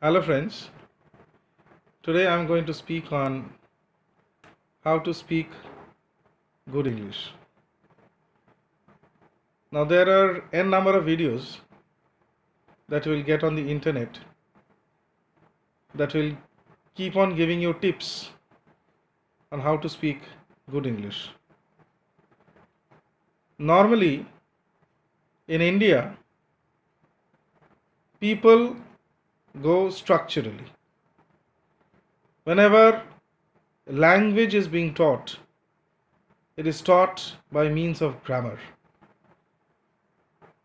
Hello, friends. Today I'm going to speak on how to speak good English. Now, there are n number of videos that you will get on the internet that will keep on giving you tips on how to speak good English. Normally, in India, people go structurally. Whenever language is being taught, it is taught by means of grammar.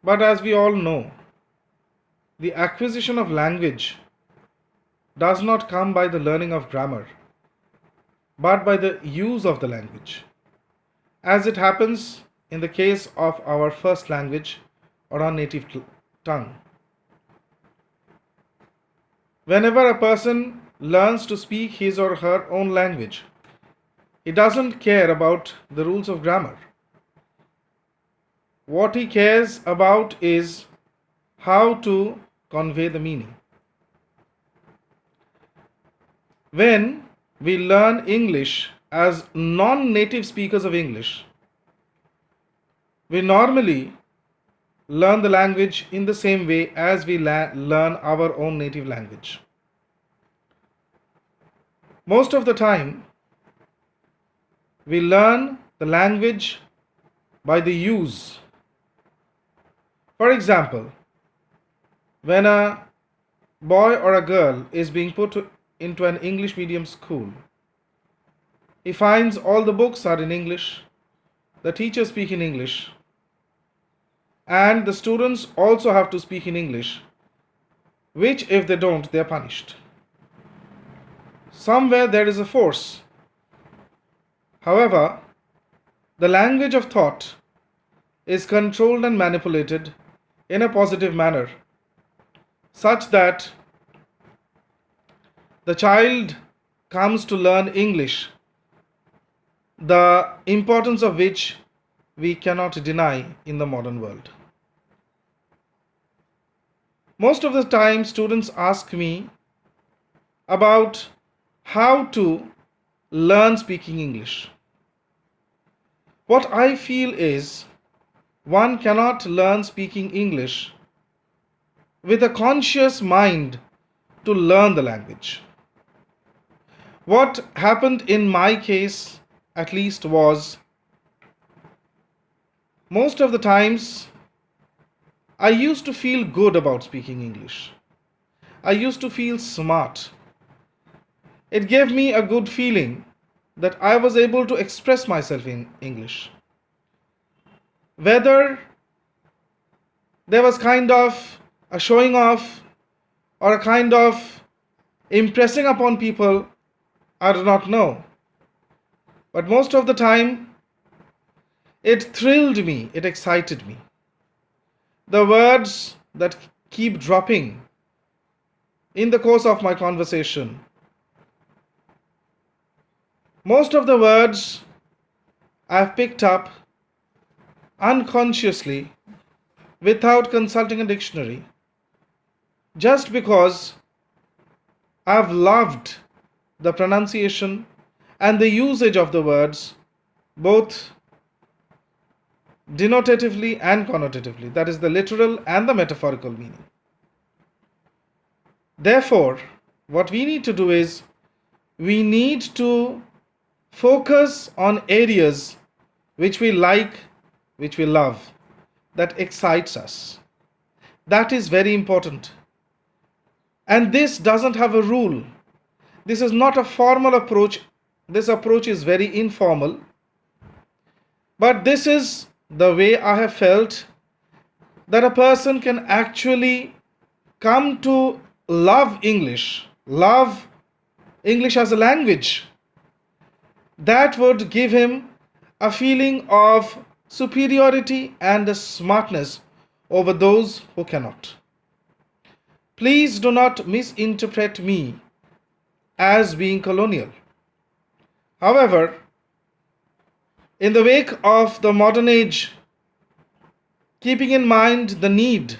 But as we all know, the acquisition of language does not come by the learning of grammar, but by the use of the language, as it happens in the case of our first language or our native tongue. Whenever a person learns to speak his or her own language, he doesn't care about the rules of grammar. What he cares about is how to convey the meaning. When we learn English as non-native speakers of English, we normally learn the language in the same way as we learn our own native language. Most of the time, we learn the language by the use. For example, when a boy or a girl is being put into an English medium school, he finds all the books are in English, the teachers speak in English, and the students also have to speak in English, which if they don't, they are punished. Somewhere there is a force. However, the language of thought is controlled and manipulated in a positive manner, such that the child comes to learn English, the importance of which we cannot deny in the modern world. Most of the time, students ask me about how to learn speaking English. What I feel is one cannot learn speaking English with a conscious mind to learn the language. What happened in my case, at least, was most of the times I used to feel good about speaking English. I used to feel smart. It gave me a good feeling that I was able to express myself in English. Whether there was kind of a showing off or a kind of impressing upon people, I do not know. But most of the time, it thrilled me, it excited me. The words that keep dropping in the course of my conversation, most of the words I've picked up unconsciously without consulting a dictionary, just because I've loved the pronunciation and the usage of the words, both denotatively and connotatively, that is, the literal and the metaphorical meaning. Therefore, what we need to do is we need to focus on areas which we like, which we love, that excites us. That is very important. And this doesn't have a rule. This is not a formal approach. This approach is very informal. But this is the way I have felt that a person can actually come to love English as a language. That would give him a feeling of superiority and a smartness over those who cannot. Please do not misinterpret me as being colonial. However, in the wake of the modern age, keeping in mind the need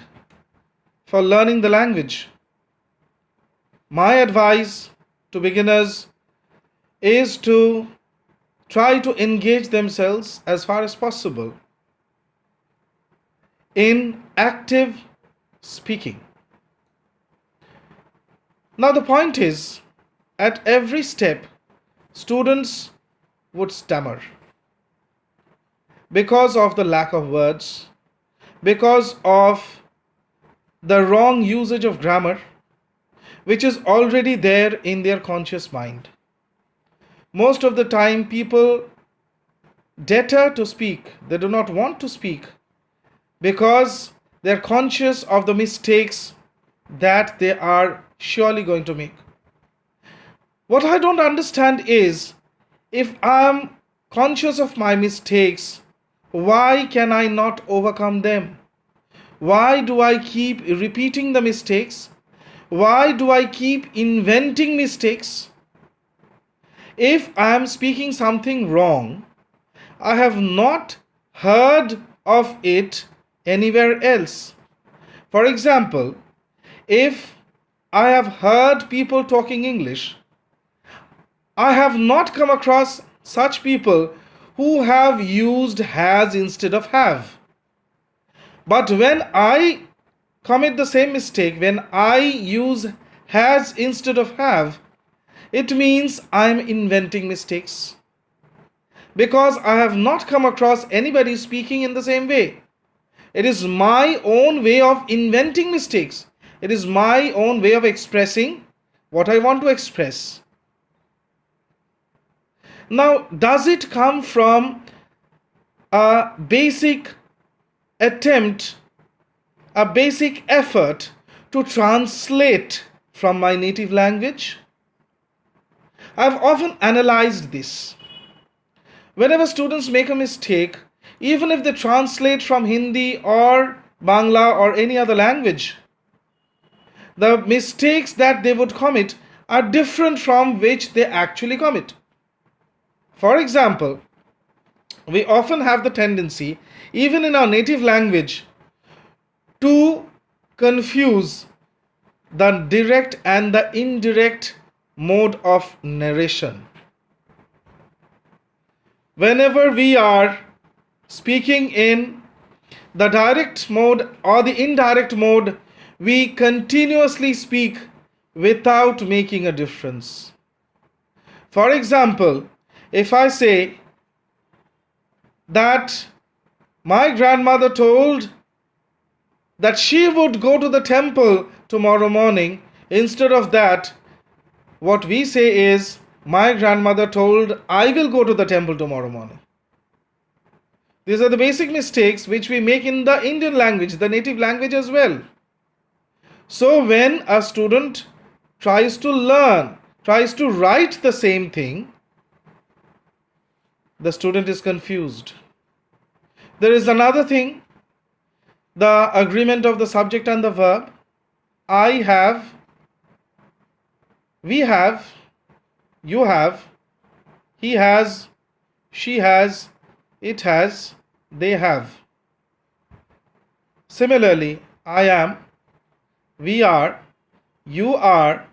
for learning the language, My advice to beginners is to try to engage themselves as far as possible in active speaking. Now, the point is, at every step, students would stammer because of the lack of words, because of the wrong usage of grammar, which is already there in their conscious mind. Most of the time, people deter to speak, they do not want to speak because they're conscious of the mistakes that they are surely going to make. What I don't understand is, if I'm conscious of my mistakes, why can I not overcome them? Why do I keep repeating the mistakes? Why do I keep inventing mistakes? If I am speaking something wrong, I have not heard of it anywhere else. For example, if I have heard people talking English, I have not come across such people who have used has instead of have. But when I commit the same mistake, when I use has instead of have, it means I'm inventing mistakes. Because I have not come across anybody speaking in the same way. It is my own way of inventing mistakes. It is my own way of expressing what I want to express. Now, does it come from a basic attempt, a basic effort to translate from my native language? I've often analyzed this. Whenever students make a mistake, even if they translate from Hindi or Bangla or any other language, the mistakes that they would commit are different from which they actually commit. For example, we often have the tendency, even in our native language, to confuse the direct and the indirect mode of narration. Whenever we are speaking in the direct mode or the indirect mode, we continuously speak without making a difference. For example, if I say that my grandmother told that she would go to the temple tomorrow morning, instead of that, what we say is, my grandmother told I will go to the temple tomorrow morning. These are the basic mistakes which we make in the Indian language, the native language as well. So when a student tries to learn, tries to write the same thing, the student is confused. There is another thing, the agreement of the subject and the verb. I have, we have, you have, he has, she has, it has, they have. Similarly, I am, we are, you are,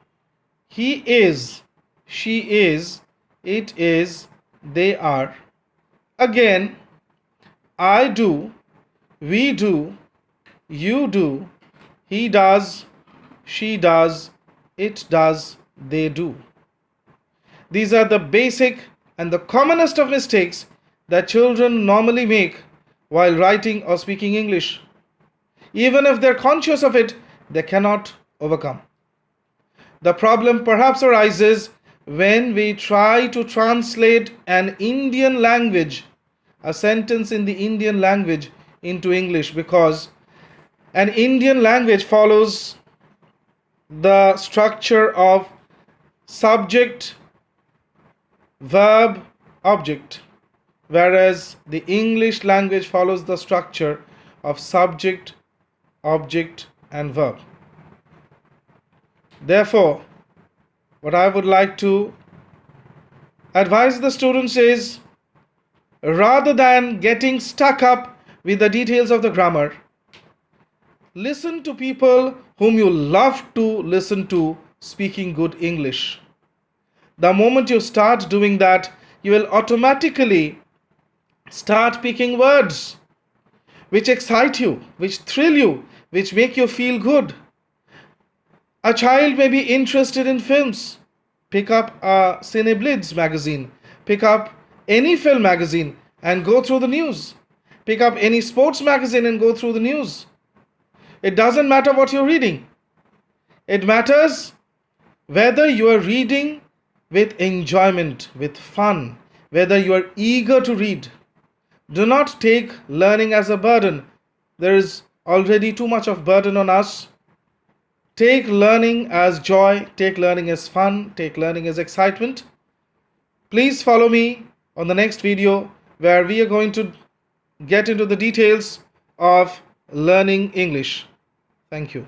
he is, she is, it is, they are. Again, I do, we do, you do, he does, she does, it does, they do. These are the basic and the commonest of mistakes that children normally make while writing or speaking English. Even if they're conscious of it, they cannot overcome. The problem perhaps arises when we try to translate an Indian language, a sentence in the Indian language, into English, because an Indian language follows the structure of subject, verb, object, whereas the English language follows the structure of subject, object, and verb. Therefore, what I would like to advise the students is, rather than getting stuck up with the details of the grammar, listen to people whom you love to listen to speaking good English. The moment you start doing that, you will automatically start picking words which excite you, which thrill you, which make you feel good. A child may be interested in films. Pick up a Cineblitz magazine, pick up any film magazine and go through the news. Pick up any sports magazine and go through the news. It doesn't matter what you're reading. It matters whether you are reading with enjoyment, with fun, whether you are eager to read. Do not take learning as a burden. There is already too much of burden on us. Take learning as joy, take learning as fun, take learning as excitement. Please follow me on the next video where we are going to get into the details of learning English. Thank you.